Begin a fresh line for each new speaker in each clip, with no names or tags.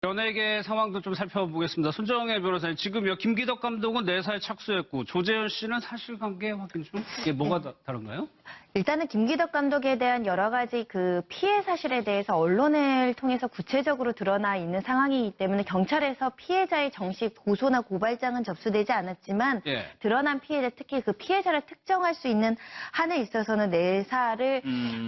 연예계 상황도 좀 살펴보겠습니다. 손정혜 변호사님, 지금요 김기덕 감독은 내사에 착수했고 조재현 씨는 사실관계 확인 중. 이게 뭐가 다른가요?
일단은 김기덕 감독에 대한 여러 가지 그 피해 사실에 대해서 언론을 통해서 구체적으로 드러나 있는 상황이기 때문에 경찰에서 피해자의 정식 고소나 고발장은 접수되지 않았지만 드러난 피해자, 특히 그 피해자를 특정할 수 있는 한에 있어서는 내사를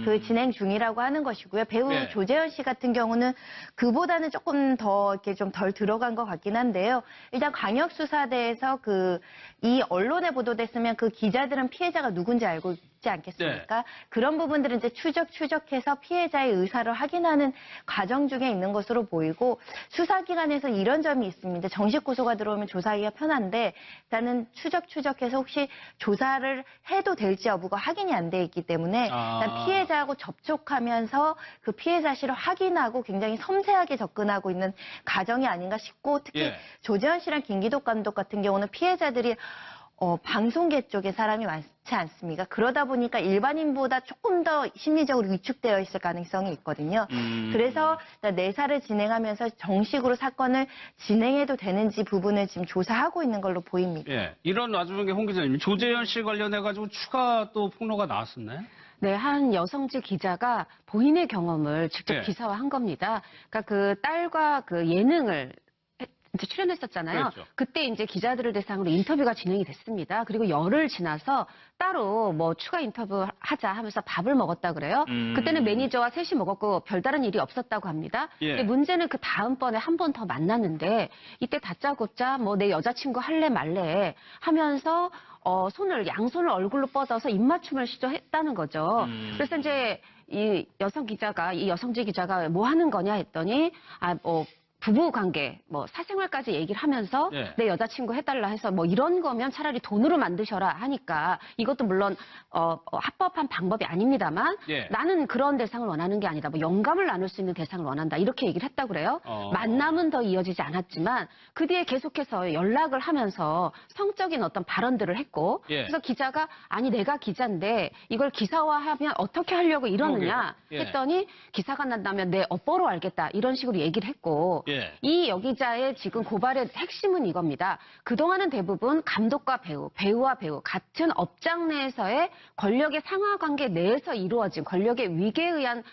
그 진행 중이라고 하는 것이고요. 배우 조재현 씨 같은 경우는 그보다는 조금 더 이렇게 좀 덜 들어간 것 같긴 한데요. 일단 광역수사대에서 이 언론에 보도됐으면 그 기자들은 피해자가 누군지 알고 있지 않겠습니까? 그런 부분들은 이제 추적해서 피해자의 의사를 확인하는 과정 중에 있는 것으로 보이고, 수사기관에서 이런 점이 있습니다. 정식 고소가 들어오면 조사하기가 편한데 일단은 추적해서 혹시 조사를 해도 될지 여부가 확인이 안 돼 있기 때문에 일단 피해자하고 접촉하면서 그 피해 사실을 확인하고 굉장히 섬세하게 접근하고 있는 과정이 아닌가 싶고, 특히 조재현 씨랑 김기덕 감독 같은 경우는 피해자들이 방송계 쪽에 사람이 많지 않습니까? 그러다 보니까 일반인보다 조금 더 심리적으로 위축되어 있을 가능성이 있거든요. 그래서 내사를 진행하면서 정식으로 사건을 진행해도 되는지 부분을 지금 조사하고 있는 걸로 보입니다.
이런 와중에 홍 기자님, 조재현 씨 관련해가지고 추가 또 폭로가 나왔었나요?
네, 한 여성지 기자가 본인의 경험을 직접 기사화한 겁니다. 그러니까 그 딸과 그 예능을 이제 출연했었잖아요. 그때 이제 기자들을 대상으로 인터뷰가 진행이 됐습니다. 그리고 열흘 지나서 따로 뭐 추가 인터뷰 하자 하면서 밥을 먹었다 그래요. 그때는 매니저와 셋이 먹었고 별다른 일이 없었다고 합니다. 근데 문제는 그 다음번에 한 번 더 만났는데 이때 다짜고짜 뭐 내 여자친구 할래 말래 하면서 양손을 얼굴로 뻗어서 입맞춤을 시도했다는 거죠. 그래서 이제 이 여성지 기자가 뭐 하는 거냐 했더니 부부 관계, 사생활까지 얘기를 하면서 내 여자친구 해달라 해서 이런 거면 차라리 돈으로 만드셔라 하니까, 이것도 물론 합법한 방법이 아닙니다만 나는 그런 대상을 원하는 게 아니다. 영감을 나눌 수 있는 대상을 원한다. 이렇게 얘기를 했다고 그래요. 만남은 더 이어지지 않았지만 그 뒤에 계속해서 연락을 하면서 성적인 어떤 발언들을 했고, 그래서 기자가 아니 내가 기자인데 이걸 기사화하면 어떻게 하려고 이러느냐 했더니 기사가 난다면 내 업보로 알겠다. 이런 식으로 얘기를 했고, 이 여기자의 지금 고발의 핵심은 이겁니다. 그동안은 대부분 감독과 배우와 배우 같은 업장 내에서의 권력의 상하관계 내에서 이루어진 권력의 위계에 의한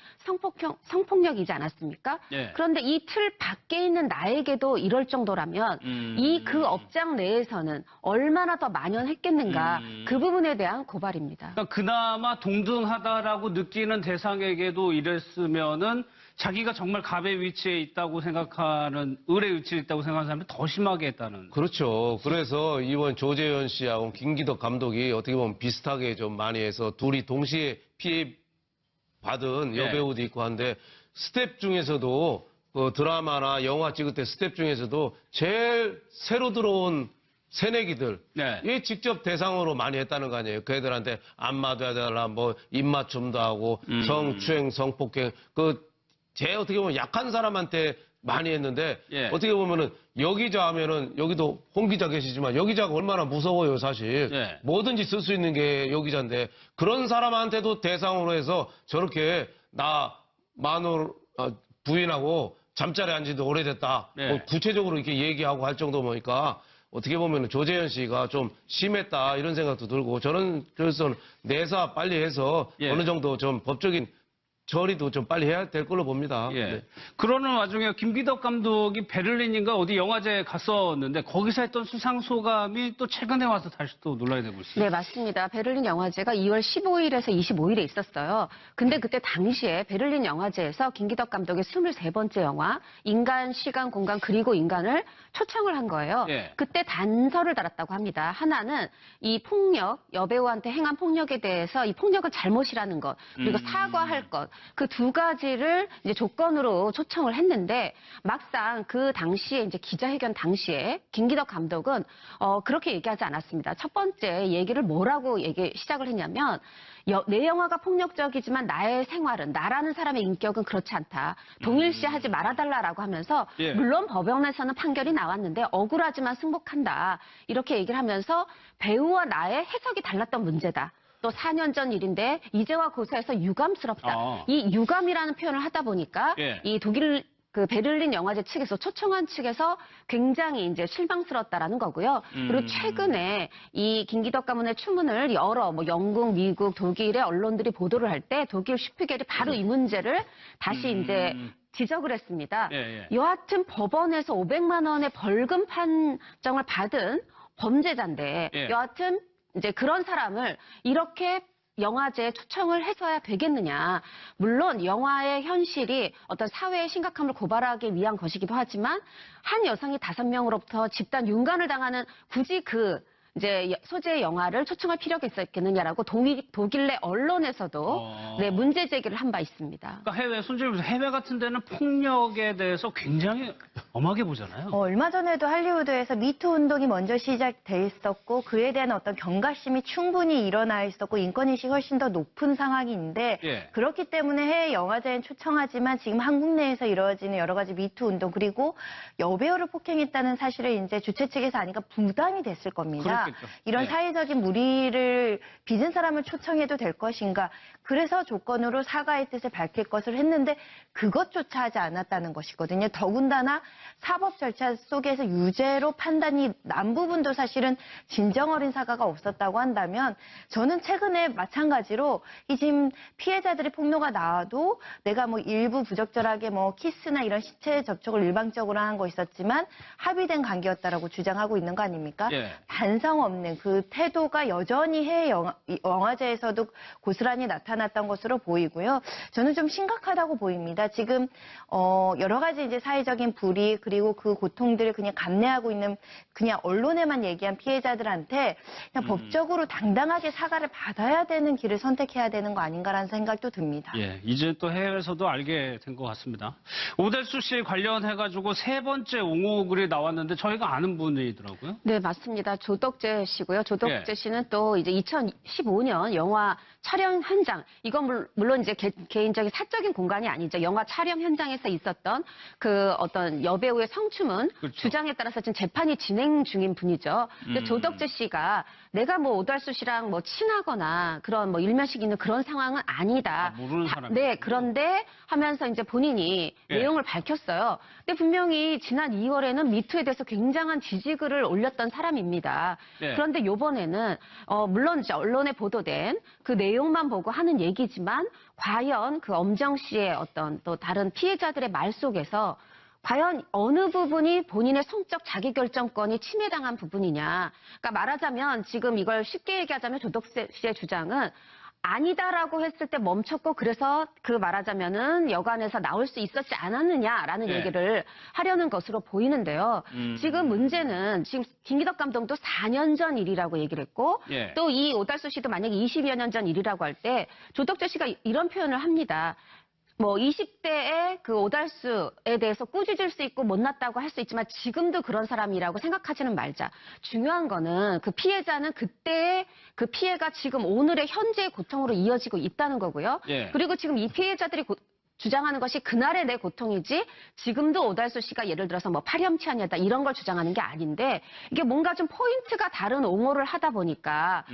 성폭력이지 않았습니까? 그런데 이 틀 밖에 있는 나에게도 이럴 정도라면 그 업장 내에서는 얼마나 더 만연했겠는가, 그 부분에 대한 고발입니다.
그러니까 그나마 동등하다라고 느끼는 대상에게도 이랬으면은 자기가 정말 갑의 위치에 있다고 생각하는, 을의 위치에 있다고 생각하는 사람이 더 심하게 했다는.
그렇죠. 그래서 이번 조재현 씨하고 김기덕 감독이 어떻게 보면 비슷하게 좀 많이 해서 둘이 동시에 피해 받은 여배우도 있고 한데, 스텝 중에서도 그 드라마나 영화 찍을 때 스텝 중에서도 제일 새로 들어온 새내기들, 이 직접 대상으로 많이 했다는 거 아니에요. 그 애들한테 안마도 해달라, 입맞춤도 하고, 성추행, 성폭행, 제 어떻게 보면 약한 사람한테 많이 했는데, 어떻게 보면은 여기자 하면은, 여기도 홍 기자 계시지만 여기자가 얼마나 무서워요, 사실. 뭐든지 쓸 수 있는 게 여기자인데, 그런 사람한테도 대상으로 해서 저렇게 부인하고 잠자리 안 지도 오래됐다. 구체적으로 이렇게 얘기하고 할 정도 보니까 어떻게 보면 조재현 씨가 좀 심했다, 이런 생각도 들고, 저는 그래서 내사 빨리 해서 어느 정도 좀 법적인 처리도 좀 빨리 해야 될 걸로 봅니다.
그러는 와중에 김기덕 감독이 베를린인가 어디 영화제에 갔었는데 거기서 했던 수상 소감이 또 최근에 와서 다시 또 논란이 되고 있습니다.
네, 맞습니다. 베를린 영화제가 2월 15일에서 25일에 있었어요. 근데 그때 당시에 베를린 영화제에서 김기덕 감독의 23번째 영화 인간, 시간, 공간 그리고 인간을 초청을 한 거예요. 그때 단서를 달았다고 합니다. 하나는 이 폭력, 여배우한테 행한 폭력에 대해서 이 폭력은 잘못이라는 것, 그리고 사과할 것, 그 두 가지를 이제 조건으로 초청을 했는데, 막상 그 당시에 이제 기자회견 당시에 김기덕 감독은 그렇게 얘기하지 않았습니다. 첫 번째 얘기를 뭐라고 시작을 했냐면, 내 영화가 폭력적이지만 나의 생활은, 나라는 사람의 인격은 그렇지 않다. 동일시하지 말아달라라고 하면서, 물론 법원에서는 판결이 나왔는데 억울하지만 승복한다. 이렇게 얘기를 하면서 배우와 나의 해석이 달랐던 문제다. 또 4년 전 일인데 이제와 고사해서 유감스럽다. 이 유감이라는 표현을 하다 보니까 이 독일 그 베를린 영화제 측에서 초청한 측에서 굉장히 이제 실망스럽다라는 거고요. 그리고 최근에 이 김기덕 가문의 추문을 여러 뭐 영국, 미국, 독일의 언론들이 보도를 할 때 독일 슈피겔이 바로 이 문제를 다시 이제 지적을 했습니다. 여하튼 법원에서 500만 원의 벌금 판정을 받은 범죄자인데 여하튼 이제 그런 사람을 이렇게 영화제에 초청을 해서야 되겠느냐. 물론 영화의 현실이 어떤 사회의 심각함을 고발하기 위한 것이기도 하지만 한 여성이 5명으로부터 집단 윤관을 당하는 굳이 그 이제 소재의 영화를 초청할 필요가 있었겠느냐라고 독일 내 언론에서도 네, 문제 제기를 한 바 있습니다.
그러니까 해외 같은 데는 폭력에 대해서 굉장히 엄하게 보잖아요.
얼마 전에도 할리우드에서 미투 운동이 먼저 시작돼 있었고 그에 대한 어떤 경각심이 충분히 일어나 있었고 인권인식이 훨씬 더 높은 상황인데 그렇기 때문에 해외 영화제엔 초청하지만 지금 한국 내에서 이루어지는 여러 가지 미투 운동 그리고 여배우를 폭행했다는 사실을 이제 주최 측에서 아니까 부담이 됐을 겁니다.
그렇겠죠.
이런 사회적인 무리를 빚은 사람을 초청해도 될 것인가. 그래서 조건으로 사과의 뜻을 밝힐 것을 했는데 그것조차 하지 않았다는 것이거든요. 더군다나 사법 절차 속에서 유죄로 판단이 난 부분도 사실은 진정 어린 사과가 없었다고 한다면 저는 최근에 마찬가지로 이 지금 피해자들이 폭로가 나와도 내가 뭐 일부 부적절하게 뭐 키스나 이런 신체 접촉을 일방적으로 한 거 있었지만 합의된 관계였다라고 주장하고 있는 거 아닙니까? 반성 없는 그 태도가 여전히 해외 영화제에서도 고스란히 나타났던 것으로 보이고요. 저는 좀 심각하다고 보입니다. 지금 여러 가지 이제 사회적인 불이익 그리고 그 고통들을 그냥 감내하고 있는 그냥 언론에만 얘기한 피해자들한테 그냥 법적으로 당당하게 사과를 받아야 되는 길을 선택해야 되는 거 아닌가라는 생각도 듭니다.
예, 이제 또 해외에서도 알게 된 것 같습니다. 오달수 씨 관련해가지고 세 번째 옹호 글이 나왔는데 저희가 아는 분이더라고요.
네, 맞습니다. 조덕재 씨고요. 조덕재 씨는 또 이제 2015년 영화 촬영 현장, 이건 물론 이제 개인적인 사적인 공간이 아니죠. 영화 촬영 현장에서 있었던 그 어떤 여배우의 성추문 주장에 따라서 지금 재판이 진행 중인 분이죠. 근데 조덕재 씨가 내가 뭐 오달수 씨랑 뭐 친하거나 그런 뭐 일면식 있는 그런 상황은 아니다.
모르는 사람이.
네, 그런데 하면서 이제 본인이 내용을 밝혔어요. 근데 분명히 지난 2월에는 미투에 대해서 굉장한 지지글을 올렸던 사람입니다. 그런데 이번에는 물론 이제 언론에 보도된 그 내용만 보고 하는 얘기지만 과연 그 엄정 씨의 어떤 또 다른 피해자들의 말 속에서 과연 어느 부분이 본인의 성적 자기결정권이 침해당한 부분이냐. 그러니까 말하자면 지금 이걸 쉽게 얘기하자면 조덕재 씨의 주장은 아니다라고 했을 때 멈췄고 그래서 그 말하자면은 여관에서 나올 수 있었지 않았느냐라는 얘기를 하려는 것으로 보이는데요. 지금 문제는 지금 김기덕 감독도 4년 전 일이라고 얘기를 했고 또 이 오달수 씨도 만약에 20여 년 전 일이라고 할 때 조덕재 씨가 이런 표현을 합니다. 뭐 20대의 그 오달수에 대해서 꾸짖을 수 있고 못났다고 할 수 있지만 지금도 그런 사람이라고 생각하지는 말자. 중요한 거는 그 피해자는 그때의 그 피해가 지금 오늘의 현재의 고통으로 이어지고 있다는 거고요. 그리고 지금 이 피해자들이 주장하는 것이 그날의 내 고통이지 지금도 오달수 씨가 예를 들어서 뭐 파렴치하냐다 이런 걸 주장하는 게 아닌데 이게 뭔가 좀 포인트가 다른 옹호를 하다 보니까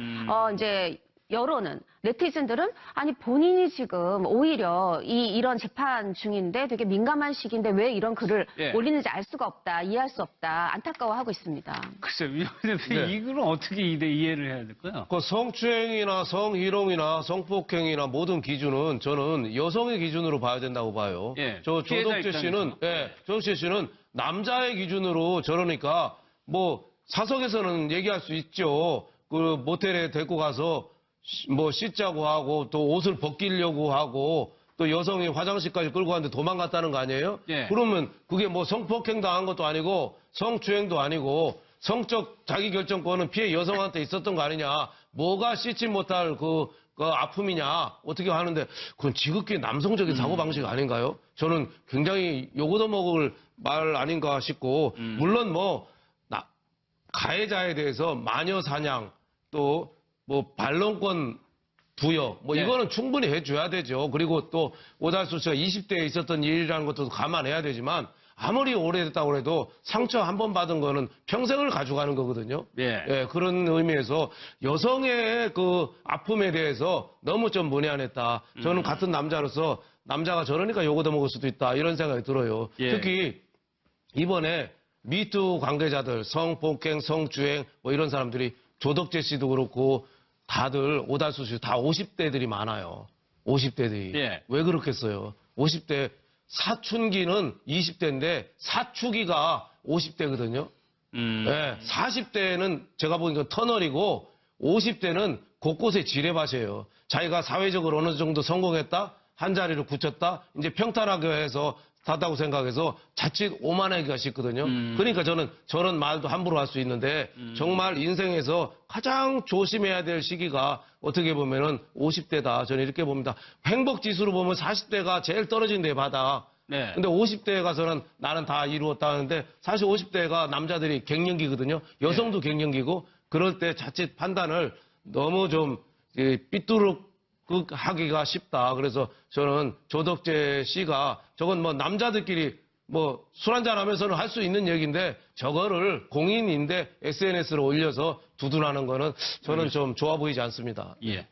이제 여론은 네티즌들은 아니 본인이 지금 오히려 이런 재판 중인데 되게 민감한 시기인데 왜 이런 글을 올리는지 알 수가 없다, 이해할 수 없다, 안타까워하고 있습니다.
글쎄요, 이 글은 어떻게 이해를 해야 될까요?
그 성추행이나 성희롱이나 성폭행이나 모든 기준은 저는 여성의 기준으로 봐야 된다고 봐요. 조덕재 씨는 남자의 기준으로 저러니까 뭐 사석에서는 얘기할 수 있죠. 그 모텔에 데리고 가서 뭐 씻자고 하고 또 옷을 벗기려고 하고 또 여성이 화장실까지 끌고 갔는데 도망갔다는 거 아니에요? 그러면 그게 뭐 성폭행 당한 것도 아니고 성추행도 아니고 성적 자기결정권은 피해 여성한테 있었던 거 아니냐? 뭐가 씻지 못할 그 아픔이냐? 어떻게 하는데 그건 지극히 남성적인 사고방식 아닌가요? 저는 굉장히 요거도 먹을 말 아닌가 싶고 물론 뭐 가해자에 대해서 마녀 사냥 또 뭐 반론권 부여 뭐 이거는 충분히 해줘야 되죠. 그리고 또 오달수 씨가 20대에 있었던 일이라는 것도 감안해야 되지만 아무리 오래됐다고 해도 상처 한 번 받은 거는 평생을 가져가는 거거든요. 그런 의미에서 여성의 그 아픔에 대해서 너무 좀 문외한했다. 저는 같은 남자로서 남자가 저러니까 욕 얻어먹을 수도 있다 이런 생각이 들어요.
예.
특히 이번에 미투 관계자들 성폭행, 성주행 뭐 이런 사람들이 조덕재 씨도 그렇고 다들 오달수 씨 다 50대들이 많아요. 50대들이.
예.
왜 그렇겠어요? 50대 사춘기는 20대인데 사추기가 50대거든요. 네, 40대는 제가 보니까 터널이고 50대는 곳곳에 지뢰밭이에요. 자기가 사회적으로 어느 정도 성공했다, 한 자리를 굳혔다, 이제 평탄하게 해서 다다고 생각해서 자칫 오만하기가 쉽거든요. 그러니까 저는 저런 말도 함부로 할 수 있는데 정말 인생에서 가장 조심해야 될 시기가 어떻게 보면은 50대다. 저는 이렇게 봅니다. 행복 지수로 보면 40대가 제일 떨어진 데 바닥.
네.
근데 50대에 가서는 나는 다 이루었다 하는데 사실 50대가 남자들이 갱년기거든요. 여성도 갱년기고 그럴 때 자칫 판단을 너무 좀 삐뚤하기가 쉽다. 그래서 저는 조덕재 씨가 저건 뭐 남자들끼리 뭐 술 한잔 하면서는 할 수 있는 얘기인데 저거를 공인인데 SNS로 올려서 두둔하는 거는 저는 좀 좋아 보이지 않습니다.
예.